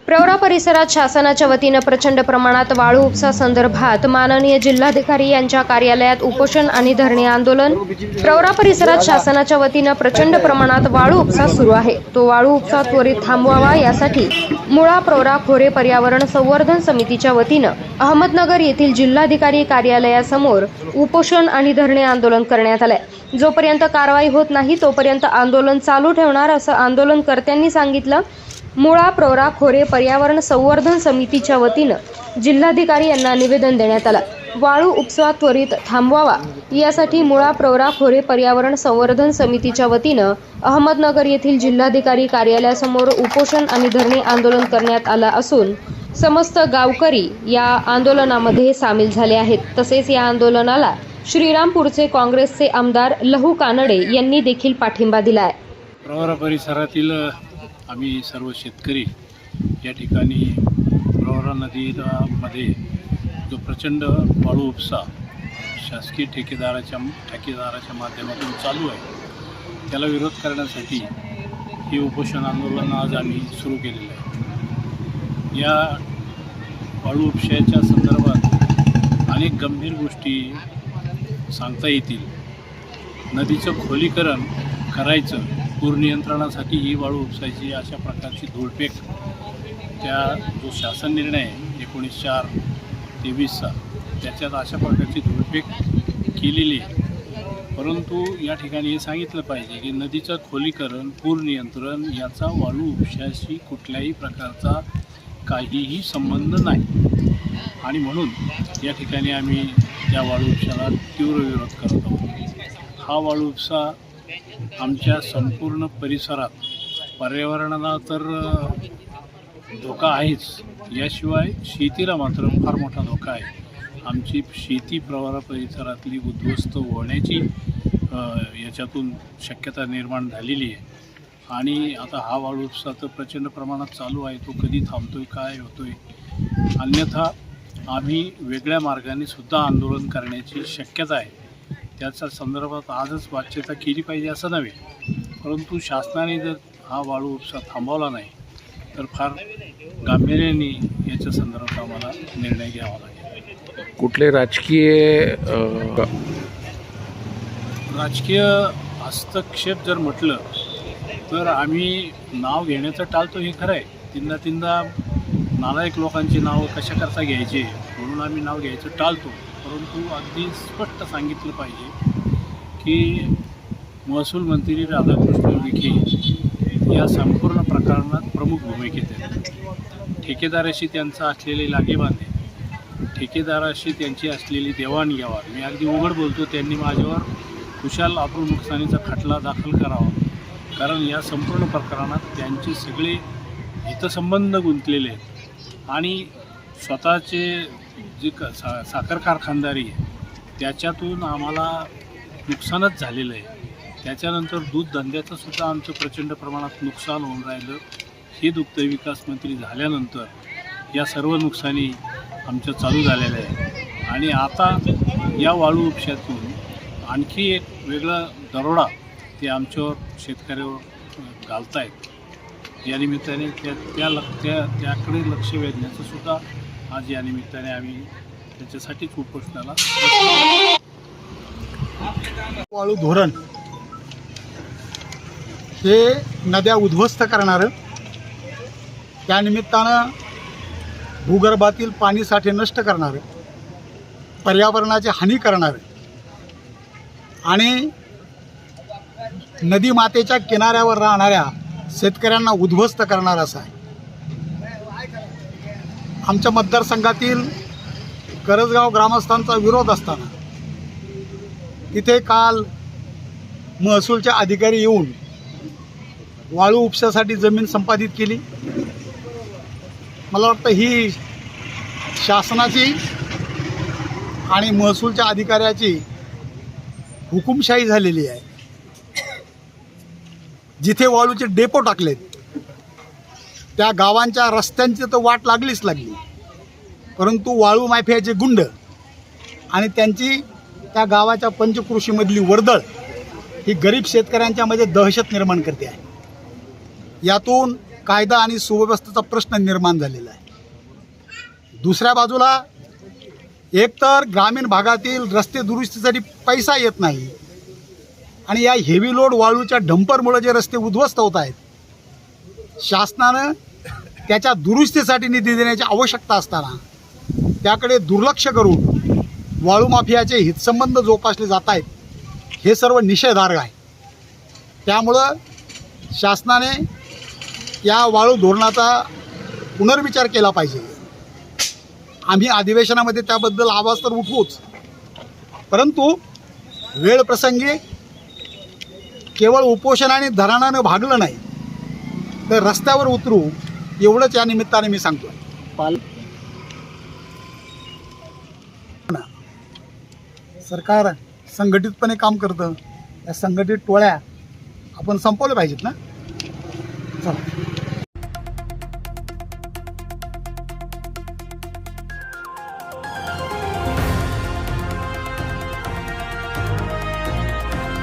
प्रवरा परिसरात शासनाच्या वतीनं प्रचंड प्रमाणात वाळू उपसा संदर्भात माननीय जिल्हाधिकारी यांच्या कार्यालयात उपोषण आणि धरणे आंदोलन। प्रवरा परिसरात शासनाच्या वतीनं प्रचंड प्रमाणात वाळू उपसा सुरू आहे। तो वाळू उपसा त्वरित थांबवावा यासाठी मुळा प्रवरा खोरे पर्यावरण संवर्धन समितीच्या वतीनं अहमदनगर येथील जिल्हाधिकारी कार्यालयासमोर उपोषण आणि धरणे आंदोलन करण्यात आले। जोपर्यंत कारवाई होत नाही तोपर्यंत आंदोलन चालू ठेवणार असं आंदोलनकर्त्यांनी सांगितलं। मुळा प्रवरा खोरे पर्यावरण संवर्धन समितीच्या वतीनं जिल्हाधिकारी यांना निवेदन देण्यात आलं। वाळू उपसा त्वरित थांबवावा यासाठी मुळा प्रवरा खोरे पर्यावरण संवर्धन समितीच्या वतीनं अहमदनगर येथील जिल्हाधिकारी कार्यालयासमोर उपोषण आणि धरणे आंदोलन करण्यात आलं असून समस्त गावकरी या आंदोलनामध्ये सामील झाले आहेत। तसेच या आंदोलनाला श्रीरामपूरचे काँग्रेसचे आमदार लहू कानडे यांनी देखील पाठिंबा दिला आहे। प्रवरा परिसरातील आम्ही सर्व शेतकरी या ठिकाणी प्रवरा नदीमध्ये जो प्रचंड वाळू उपसा शासकीय ठेकेदाराच्या माध्यमातून चालू आहे त्याला विरोध करण्यासाठी हे उपोषण आंदोलन आज आम्ही सुरू केलेलं आहे। या वाळू उपशाच्या संदर्भात अनेक गंभीर गोष्टी सांगता येतील। नदीचं खोलीकरण करायचं, पूर नियंत्रणासाठी ही वाळू उपसायची अशा प्रकारची धूळपेक त्या जो शासन निर्णय 19/4/23चा त्याच्यात अशा प्रकारची धूळपेक केलेली आहे। परंतु या ठिकाणी हे सांगितलं पाहिजे की नदीचं खोलीकरण, पूर नियंत्रण याचा वाळू उपशाशी कुठल्याही प्रकारचा काहीही संबंध नाही आणि म्हणून या ठिकाणी आम्ही या वाळू उपशाला तीव्र विरोध करत आहोत। हा वाळू उपसा आमच्या संपूर्ण परिसरात पर्यावरणाला तर धोका आहेच, याशिवाय शेतीला मात्र फार मोठा धोका आहे। आमची शेती प्रवरा परिसरातली उद्ध्वस्त होण्याची याच्यातून शक्यता निर्माण झालेली आहे आणि आता हा वाळू उपसा तर प्रचंड प्रमाणात चालू आहे। तो कधी थांबतोय, काय होतोय, अन्यथा आम्ही वेगळ्या मार्गाने सुद्धा आंदोलन करण्याची शक्यता आहे। त्याच्या संदर्भात आजच वाच्यता केली पाहिजे असं नव्हे, परंतु शासनाने जर हा वाळू उपसा थांबवला नाही तर फार गांभीर्याने याच्या संदर्भात आम्हाला निर्णय घ्यावा लागेल। कुठले राजकीय हस्तक्षेप जर म्हटलं तर आम्ही नाव घेण्याचं टाळतो हे खरं आहे। तीनदा नालायक लोकांची नावं कशाकरता घ्यायची म्हणून आम्ही नाव घ्यायचं टाळतो, परंतु अगदी स्पष्ट सांगितलं पाहिजे की महसूल मंत्री राधाकृष्ण विखे या संपूर्ण प्रकरणात प्रमुख भूमिकेत आहेत। ठेकेदाराशी त्यांचं असलेले लागेबांधे, ठेकेदाराशी त्यांची असलेली देवाणघेवाण, मी अगदी उघड बोलतो, त्यांनी माझ्यावर कुशाल अब्रू नुकसानीचा खटला दाखल करावा, कारण या संपूर्ण प्रकरणात त्यांचे सगळे हितसंबंध गुंतलेले आहेत आणि स्वतःचे जे साखर कारखानदारी आहे त्याच्यातून आम्हाला नुकसानच झालेलं आहे। त्याच्यानंतर दूध धंद्याचं सुद्धा आमचं प्रचंड प्रमाणात नुकसान होऊन राहिलं। हे दुग्ध विकास मंत्री झाल्यानंतर या सर्व नुकसानी आमच्या चालू झालेल्या आहे आणि आता या वाळू उपशातून आणखी एक वेगळा दरोडा ते आमच्यावर शेतकऱ्यावर घालतायत। या निमित्ताने त्याकडे लक्ष वेधण्याचं सुद्धा आज या निमित्ताने आम्ही त्याच्यासाठीच उपोषणाला वाळू धोरण हे नद्या उद्ध्वस्त करणारं, त्यानिमित्तानं भूगर्भातील पाणीसाठे नष्ट करणारं, पर्यावरणाची हानी करणारं आणि नदी मातेच्या किनाऱ्यावर राहणाऱ्या शेतकऱ्यांना उद्ध्वस्त करणारं असं आहे। आमच्या मतदारसंघातील करजगाव ग्रामस्थांचा विरोध असताना तिथे काल महसूलचे अधिकारी येऊन वाळू उपशासाठी जमीन संपादित केली। मला वाटतं ही शासनाची आणि महसूलच्या अधिकाऱ्याची हुकुमशाही झालेली आहे। जिथे वाळूचे डेपो टाकलेत त्या गावांच्या रस्त्यांची तर वाट लागलीच लागली, परंतु वाळू माफियाचे गुंड आणि त्यांची त्या गावाच्या पंचकृषीमधली वर्दळ ही गरीब शेतकऱ्यांच्यामध्ये दहशत निर्माण करते आहे। यातून कायदा आणि सुव्यवस्थेचा प्रश्न निर्माण झालेला आहे. दुसऱ्या बाजूला एकतर ग्रामीण भागातील रस्ते दुरुस्तीसाठी पैसा येत नाही आणि या हेवी लोड वाळूच्या डंपरमुळे जे रस्ते उद्ध्वस्त होत आहेत, शासनानं त्याच्या दुरुस्तीसाठी निधी देण्याची आवश्यकता असताना त्याकडे दुर्लक्ष करून वाळू माफियाचे हितसंबंध जोपासले जात आहेत, हे सर्व निषेधार्ह आहे. त्यामुळं शासनाने या वाळू धोरणाचा पुनर्विचार केला पाहिजे. आम्ही अधिवेशनामध्ये त्याबद्दल आवाज तर उठवूच, परंतु वेळ प्रसंगी केवळ उपोषण आणि धरणानं भागलं नाही तर रस्त्यावर उतरू एवढंच या निमित्ताने मी सांगतो. सरकार संघटितपणे काम करतं, या संघटित टोळ्या आपण संपवल्या पाहिजेत ना. चला.